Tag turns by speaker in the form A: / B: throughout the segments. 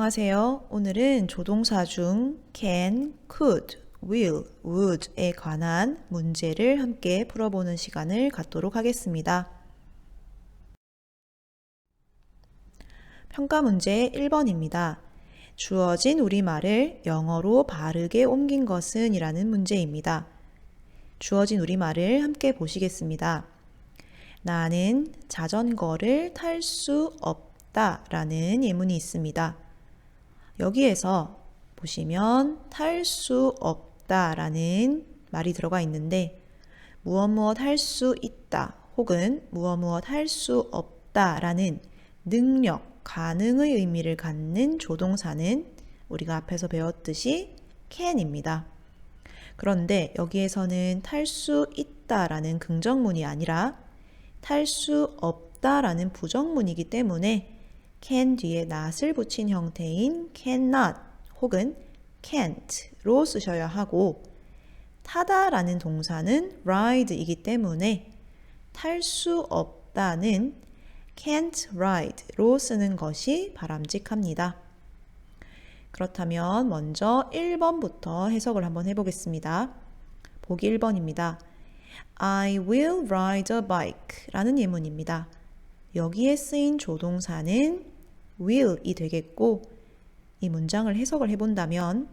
A: 안녕하세요. 오늘은 조동사 중 can, could, will, would에 관한 문제를 함께 풀어보는 시간을 갖도록 하겠습니다. 평가 문제 1번입니다. 주어진 우리말을 영어로 바르게 옮긴 것은 이라는 문제입니다. 주어진 우리말을 함께 보시겠습니다. 나는 자전거를 탈 수 없다 라는 예문이 있습니다. 여기에서 보시면 탈 수 없다 라는 말이 들어가 있는데 무엇 할 수 있다 혹은 무엇 할 수 없다 라는 능력, 가능의 의미를 갖는 조동사는 우리가 앞에서 배웠듯이 can입니다. 그런데 여기에서는 탈 수 있다 라는 긍정문이 아니라 탈 수 없다 라는 부정문이기 때문에 can 뒤에 not을 붙인 형태인 cannot 혹은 can't로 쓰셔야 하고 타다 라는 동사는 ride이기 때문에 탈 수 없다는 can't ride로 쓰는 것이 바람직합니다. 그렇다면 먼저 1번부터 해석을 한번 해보겠습니다. 보기 1번입니다. I will ride a bike 라는 예문입니다. 여기에 쓰인 조동사는 will이 되겠고 이 문장을 해석을 해본다면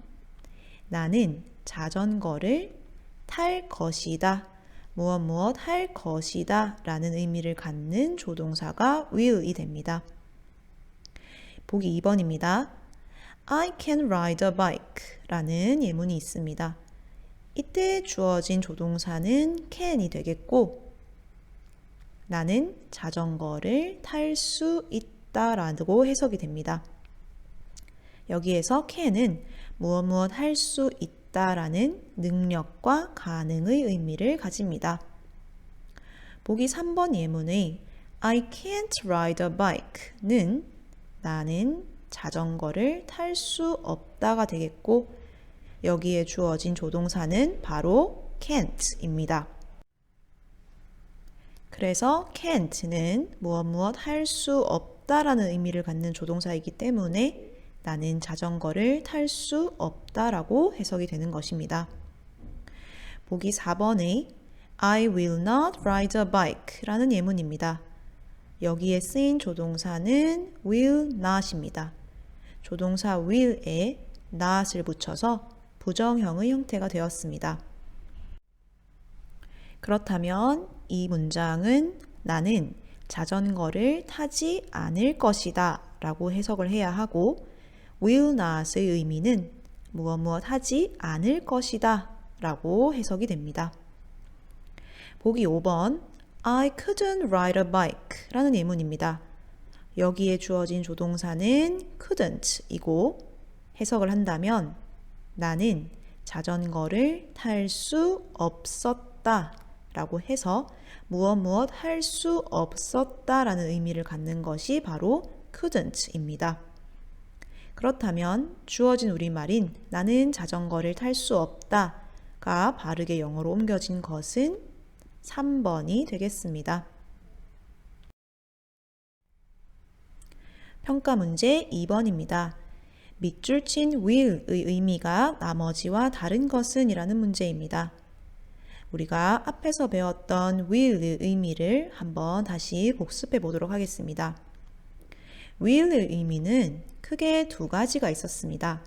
A: 나는 자전거를 탈 것이다. 무엇 할 것이다 라는 의미를 갖는 조동사가 will이 됩니다. 보기 2번입니다. I can ride a bike 라는 예문이 있습니다. 이때 주어진 조동사는 can이 되겠고 나는 자전거를 탈 수 있다 라고 해석이 됩니다. 여기에서 can은 무엇 할 수 있다 라는 능력과 가능의 의미를 가집니다. 보기 3번 예문의 I can't ride a bike는 나는 자전거를 탈 수 없다가 되겠고 여기에 주어진 조동사는 바로 can't입니다. 그래서 can't는 무엇 할 수 없다라는 의미를 갖는 조동사이기 때문에 나는 자전거를 탈 수 없다라고 해석이 되는 것입니다. 보기 4번의 I will not ride a bike 라는 예문입니다. 여기에 쓰인 조동사는 will not입니다. 조동사 will에 not을 붙여서 부정형의 형태가 되었습니다. 그렇다면 이 문장은 나는 자전거를 타지 않을 것이다 라고 해석을 해야 하고 will not의 의미는 무엇 하지 않을 것이다 라고 해석이 됩니다. 보기 5번 I couldn't ride a bike 라는 예문입니다. 여기에 주어진 조동사는 couldn't 이고 해석을 한다면 나는 자전거를 탈 수 없었다 라고 해서 무엇 할 수 없었다 라는 의미를 갖는 것이 바로 couldn't입니다. 그렇다면 주어진 우리말인 나는 자전거를 탈 수 없다가 바르게 영어로 옮겨진 것은 3번이 되겠습니다. 평가 문제 2번입니다. 밑줄 친 will의 의미가 나머지와 다른 것은 이라는 문제입니다. 우리가 앞에서 배웠던 will의 의미를 한번 다시 복습해 보도록 하겠습니다. will의 의미는 크게 두 가지가 있었습니다.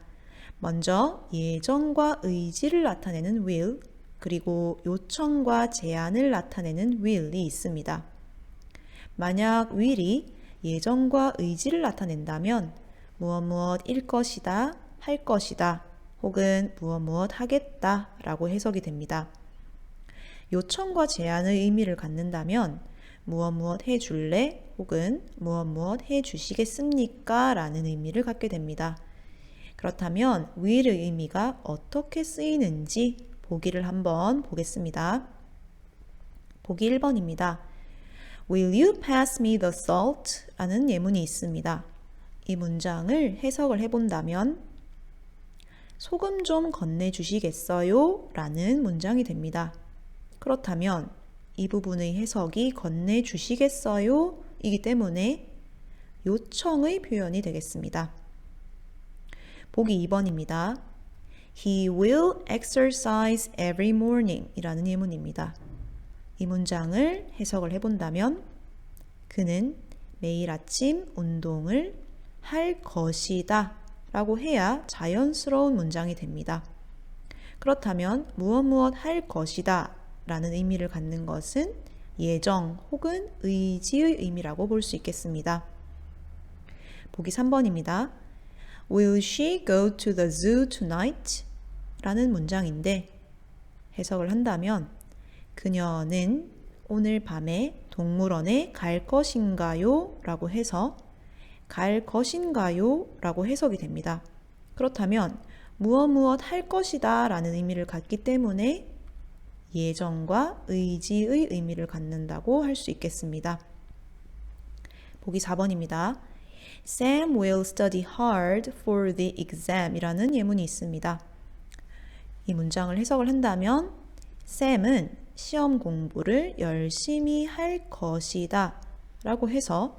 A: 먼저 예정과 의지를 나타내는 will, 그리고 요청과 제안을 나타내는 will이 있습니다. 만약 will이 예정과 의지를 나타낸다면 무엇일 것이다, 할 것이다, 혹은 무엇 하겠다 라고 해석이 됩니다. 요청과 제안의 의미를 갖는다면 무엇 해줄래 혹은 무엇 해주시겠습니까 라는 의미를 갖게 됩니다. 그렇다면 will의 의미가 어떻게 쓰이는지 보기를 한번 보겠습니다. 보기 1번입니다. Will you pass me the salt? 라는 예문이 있습니다. 이 문장을 해석을 해본다면 소금 좀 건네주시겠어요? 라는 문장이 됩니다. 그렇다면 이 부분의 해석이 건네주시겠어요? 이기 때문에 요청의 표현이 되겠습니다. 보기 2번입니다. He will exercise every morning 이라는 예문입니다. 이 문장을 해석을 해본다면 그는 매일 아침 운동을 할 것이다 라고 해야 자연스러운 문장이 됩니다. 그렇다면 무엇 할 것이다 라는 의미를 갖는 것은 예정 혹은 의지의 의미라고 볼 수 있겠습니다. 보기 3번입니다. Will she go to the zoo tonight? 라는 문장인데 해석을 한다면 그녀는 오늘 밤에 동물원에 갈 것인가요? 라고 해서 갈 것인가요? 라고 해석이 됩니다. 그렇다면 무엇 할 것이다 라는 의미를 갖기 때문에 예정과 의지의 의미를 갖는다고 할 수 있겠습니다. 보기 4번입니다. Sam will study hard for the exam 이라는 예문이 있습니다. 이 문장을 해석을 한다면 Sam은 시험 공부를 열심히 할 것이다 라고 해서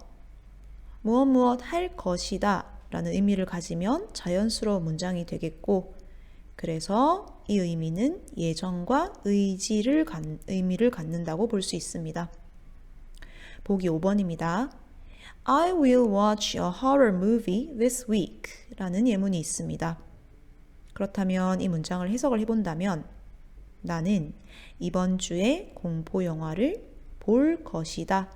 A: 무엇 할 것이다 라는 의미를 가지면 자연스러운 문장이 되겠고 그래서 이 의미는 예정과 의미를 갖는다고 볼 수 있습니다. 보기 5번입니다. I will watch a horror movie this week 라는 예문이 있습니다. 그렇다면 이 문장을 해석을 해본다면 나는 이번 주에 공포 영화를 볼 것이다.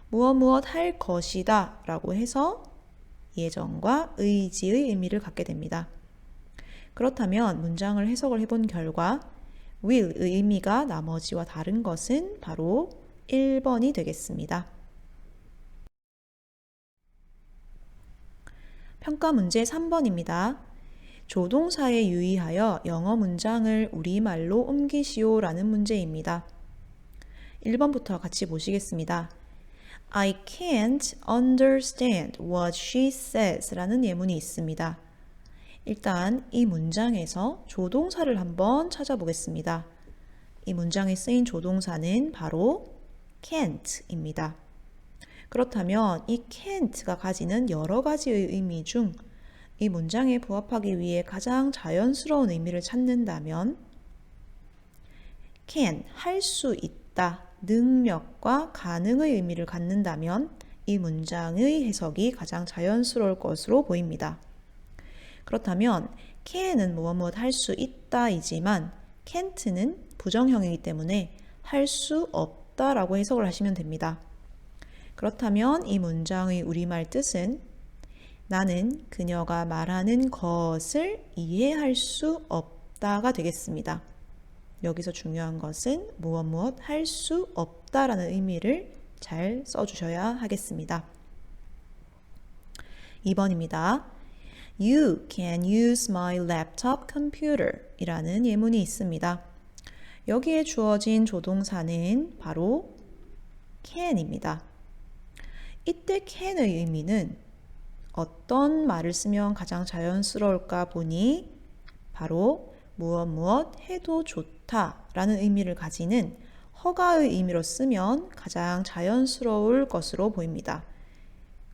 A: 무엇 할 것이다 라고 해서 예정과 의지의 의미를 갖게 됩니다. 그렇다면 문장을 해석을 해본 결과 will의 의미가 나머지와 다른 것은 바로 1번이 되겠습니다. 평가 문제 3번입니다. 조동사에 유의하여 영어 문장을 우리말로 옮기시오 라는 문제입니다. 1번부터 같이 보시겠습니다. I can't understand what she says 라는 예문이 있습니다. 일단 이 문장에서 조동사를 한번 찾아보겠습니다. 이 문장에 쓰인 조동사는 바로 can't입니다. 그렇다면 이 can't가 가지는 여러 가지의 의미 중 이 문장에 부합하기 위해 가장 자연스러운 의미를 찾는다면 can, 할 수 있다, 능력과 가능의 의미를 갖는다면 이 문장의 해석이 가장 자연스러울 것으로 보입니다. 그렇다면 can은 무엇 할 수 있다 이지만 can't는 부정형이기 때문에 할 수 없다 라고 해석을 하시면 됩니다. 그렇다면 이 문장의 우리말 뜻은 나는 그녀가 말하는 것을 이해할 수 없다가 되겠습니다. 여기서 중요한 것은 무엇 할 수 없다라는 의미를 잘 써주셔야 하겠습니다. 2번입니다. You can use my laptop computer 이라는 예문이 있습니다. 여기에 주어진 조동사는 바로 can입니다. 이때 can의 의미는 어떤 말을 쓰면 가장 자연스러울까 보니 바로 무엇 해도 좋다 라는 의미를 가지는 허가의 의미로 쓰면 가장 자연스러울 것으로 보입니다.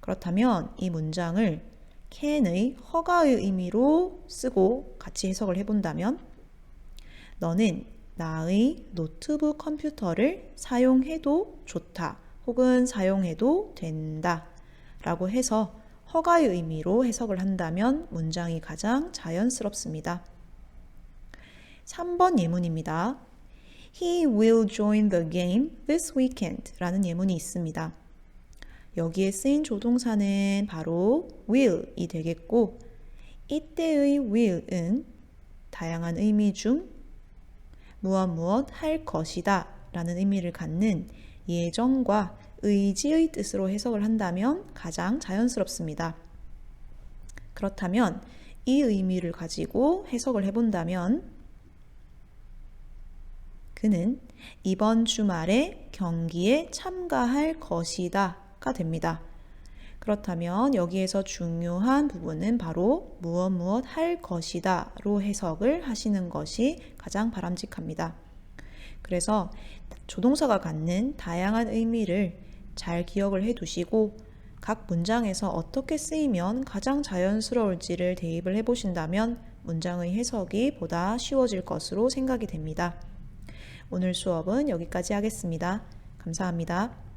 A: 그렇다면 이 문장을 can의 허가의 의미로 쓰고 같이 해석을 해본다면 너는 나의 노트북 컴퓨터를 사용해도 좋다 혹은 사용해도 된다 라고 해서 허가의 의미로 해석을 한다면 문장이 가장 자연스럽습니다. 3번 예문입니다. He will join the game this weekend 라는 예문이 있습니다. 여기에 쓰인 조동사는 바로 will이 되겠고 이때의 will은 다양한 의미 중 무엇 할 것이다 라는 의미를 갖는 예정과 의지의 뜻으로 해석을 한다면 가장 자연스럽습니다. 그렇다면 이 의미를 가지고 해석을 해본다면 그는 이번 주말에 경기에 참가할 것이다가 됩니다. 그렇다면 여기에서 중요한 부분은 바로 무엇 할 것이다로 해석을 하시는 것이 가장 바람직합니다. 그래서 조동사가 갖는 다양한 의미를 잘 기억을 해 두시고 각 문장에서 어떻게 쓰이면 가장 자연스러울지를 대입을 해보신다면 문장의 해석이 보다 쉬워질 것으로 생각이 됩니다. 오늘 수업은 여기까지 하겠습니다. 감사합니다.